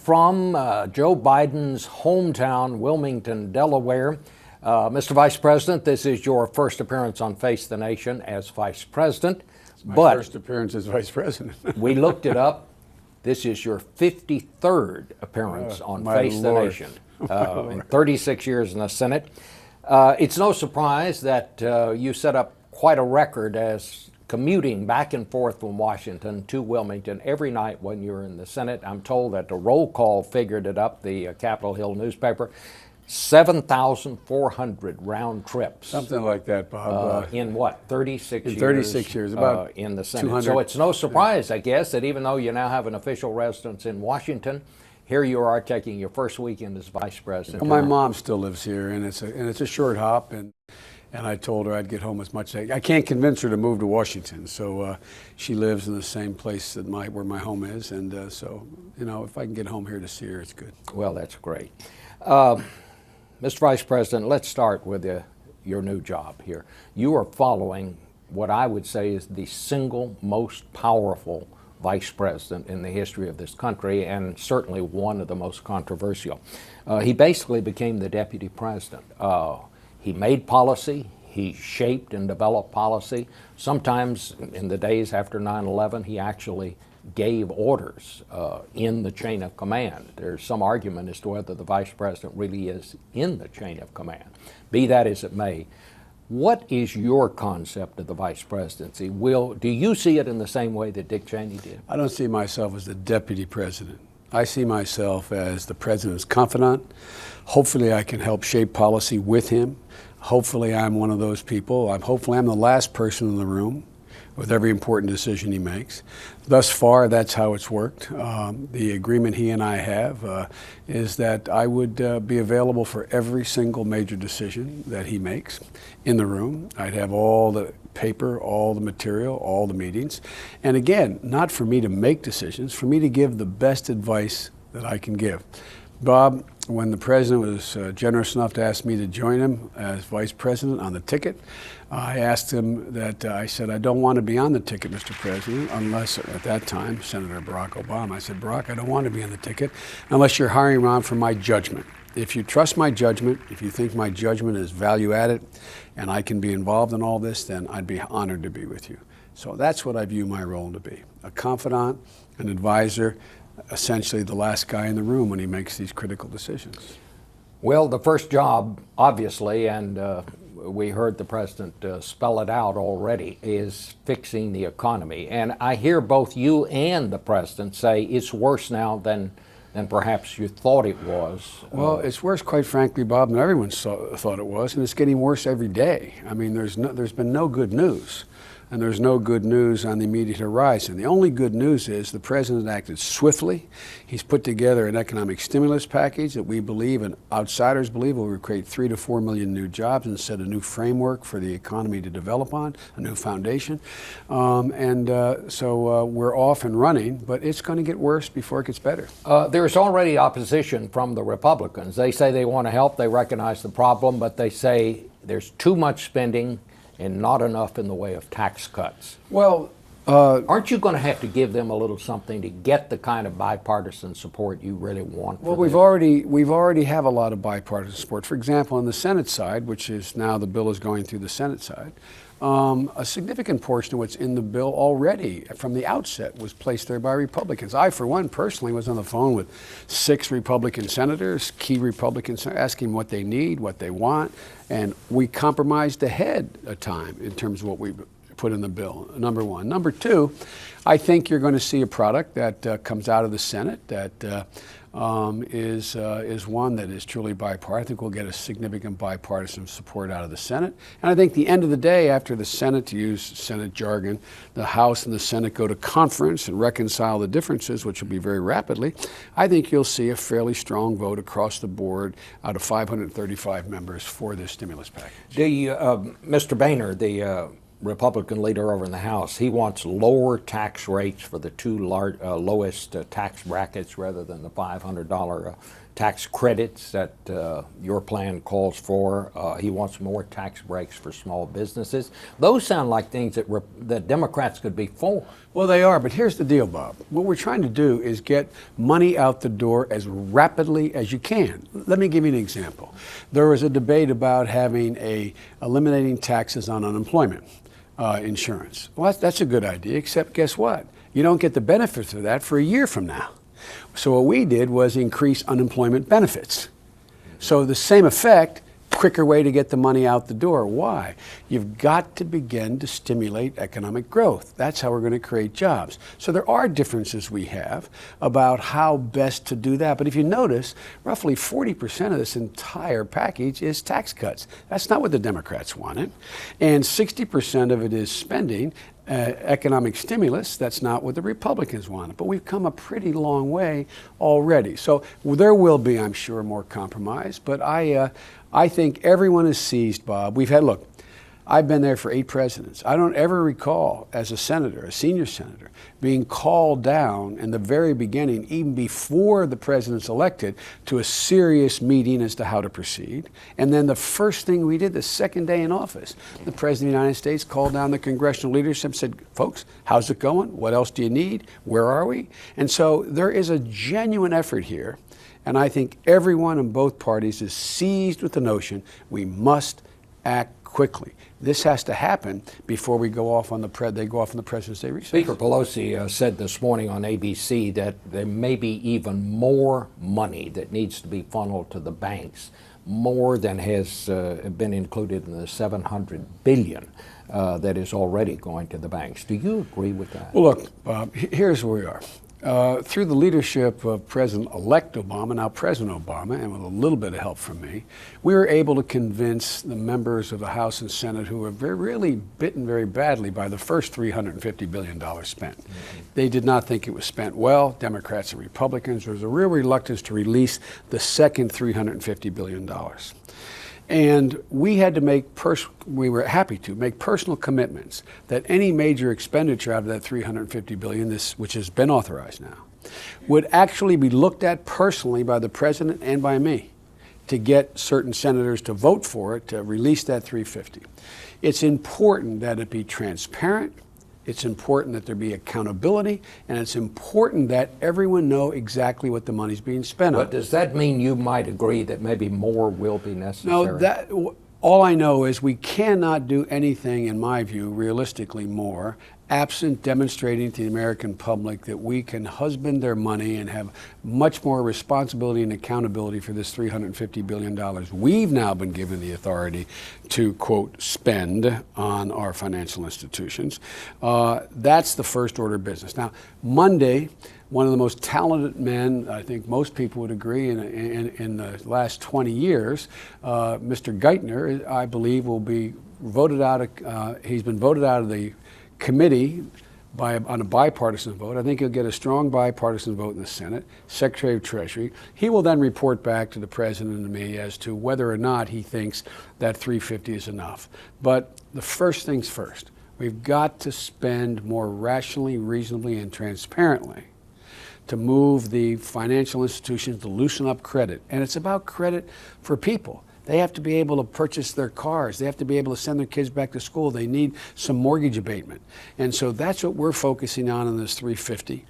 from Joe Biden's hometown, Wilmington, Delaware. Mr. Vice President, this is your first appearance on Face the Nation as Vice President. It's my first appearance as Vice President. We looked it up. This is your 53rd appearance on Face the Nation in 36 years in the Senate. It's no surprise that you set up quite a record as commuting back and forth from Washington to Wilmington every night when you're in the Senate. I'm told that the roll call figured it up, the Capitol Hill newspaper, 7,400 round trips. Something like that, Bob. In what, 36 years? In 36 years, about in the Senate. 200. So it's no surprise, I guess, that even though you now have an official residence in Washington, here you are taking your first weekend as Vice President. Well, my mom still lives here, and it's a short hop, and I told her I'd get home as much as I can't convince her to move to Washington, so she lives in the same place that where my home is, and so, you know, if I can get home here to see her, it's good. Well, that's great. Mr. Vice President, let's start with your new job here. You are following what I would say is the single most powerful vice president in the history of this country, and certainly one of the most controversial. He basically became the deputy president. He made policy, he shaped and developed policy. Sometimes in the days after 9/11, he actually gave orders in the chain of command. There's some argument as to whether the vice president really is in the chain of command. Be that as it may, what is your concept of the vice presidency? Do you see it in the same way that Dick Cheney did? I don't see myself as the deputy president. I see myself as the president's confidant. Hopefully I can help shape policy with him. Hopefully I'm one of those people. Hopefully I'm the last person in the room with every important decision he makes. Thus far, that's how it's worked. The agreement he and I have is that I would be available for every single major decision that he makes in the room. I'd have all the paper, all the material, all the meetings. And again, not for me to make decisions, for me to give the best advice that I can give. Bob, when the president was generous enough to ask me to join him as vice president on the ticket, I asked him that, I said, I don't want to be on the ticket, Mr. President, unless, at that time, Senator Barack Obama, I said, Barack, I don't want to be on the ticket unless you're hiring me on for my judgment. If you trust my judgment, if you think my judgment is value added and I can be involved in all this, then I'd be honored to be with you. So that's what I view my role to be, a confidant, an advisor, essentially the last guy in the room when he makes these critical decisions. Well, the first job, obviously, and we heard the president spell it out already, is fixing the economy. And I hear both you and the president say it's worse now than perhaps you thought it was. Well, it's worse, quite frankly, Bob, than everyone thought it was, and it's getting worse every day. I mean, there's been no good news. And there's no good news on the immediate horizon. The only good news is the president acted swiftly. He's put together an economic stimulus package that we believe and outsiders believe will create 3 to 4 million new jobs and set a new framework for the economy to develop on, a new foundation. So we're off and running, but it's going to get worse before it gets better. There's already opposition from the Republicans. They say they want to help, they recognize the problem, but they say there's too much spending and not enough in the way of tax cuts. Well, aren't you going to have to give them a little something to get the kind of bipartisan support you really want? Well, we've already have a lot of bipartisan support. For example, on the Senate side, which is now the bill is going through the Senate side, a significant portion of what's in the bill already from the outset was placed there by Republicans. I, for one, personally was on the phone with 6 Republican senators, key Republicans, asking what they need, what they want, and we compromised ahead of time in terms of what we put in the bill, number one. Number two, I think you're going to see a product that comes out of the Senate that is one that is truly bipartisan. I think we'll get a significant bipartisan support out of the Senate. And I think the end of the day, after the Senate, to use Senate jargon, the House and the Senate go to conference and reconcile the differences, which will be very rapidly, I think you'll see a fairly strong vote across the board out of 535 members for this stimulus package. Mr. Boehner, the Republican leader over in the House, he wants lower tax rates for the two lowest tax brackets rather than the $500 tax credits that your plan calls for. He wants more tax breaks for small businesses. Those sound like things that Democrats could be for. Well, they are, but here's the deal, Bob. What we're trying to do is get money out the door as rapidly as you can. Let me give you an example. There was a debate about eliminating taxes on unemployment insurance. Well, that's a good idea, except guess what? You don't get the benefits of that for a year from now. So what we did was increase unemployment benefits. So the same effect, quicker way to get the money out the door. Why? You've got to begin to stimulate economic growth. That's how we're going to create jobs. So there are differences we have about how best to do that. But if you notice, roughly 40% of this entire package is tax cuts. That's not what the Democrats wanted. And 60% of it is spending. Economic stimulus, that's not what the Republicans wanted. But we've come a pretty long way already. So there will be, I'm sure, more compromise. But I think everyone is seized, Bob. Look, I've been there for 8 presidents. I don't ever recall, as a senator, a senior senator, being called down in the very beginning, even before the president's elected, to a serious meeting as to how to proceed. And then the first thing we did, the second day in office, the President of the United States called down the congressional leadership, said, folks, how's it going? What else do you need? Where are we? And so there is a genuine effort here. And I think everyone in both parties is seized with the notion we must act quickly. This has to happen before we go off on the President's Day recess. Speaker Pelosi said this morning on ABC that there may be even more money that needs to be funneled to the banks, more than has been included in the $700 billion that is already going to the banks. Do you agree with that? Well, look, Bob, here's where we are. Through the leadership of President-elect Obama, now President Obama, and with a little bit of help from me, we were able to convince the members of the House and Senate who were really bitten very badly by the first $350 billion spent. Mm-hmm. They did not think it was spent well, Democrats and Republicans. There was a real reluctance to release the second $350 billion. And we had to we were happy to make personal commitments that any major expenditure out of that $350 billion, which has been authorized now, would actually be looked at personally by the president and by me to get certain senators to vote for it, to release that $350. It's important that it be transparent. It's important that there be accountability, and it's important that everyone know exactly what the money's being spent on. But does that mean you might agree that maybe more will be necessary? No, all I know is we cannot do anything, in my view, realistically more, absent demonstrating to the American public that we can husband their money and have much more responsibility and accountability for this $350 billion we've now been given the authority to, quote, spend on our financial institutions. That's the first order of business. Now, Monday, one of the most talented men, I think most people would agree, in the last 20 years, Mr. Geithner, I believe, will be voted out of, he's been voted out of the committee on a bipartisan vote. I think he'll get a strong bipartisan vote in the Senate, Secretary of Treasury. He will then report back to the President and me as to whether or not he thinks that $350 is enough. But the first things first, we've got to spend more rationally, reasonably, and transparently to move the financial institutions to loosen up credit. And it's about credit for people. They have to be able to purchase their cars. They have to be able to send their kids back to school. They need some mortgage abatement. And so that's what we're focusing on in this $350,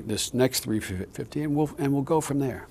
this next $350, and we'll go from there.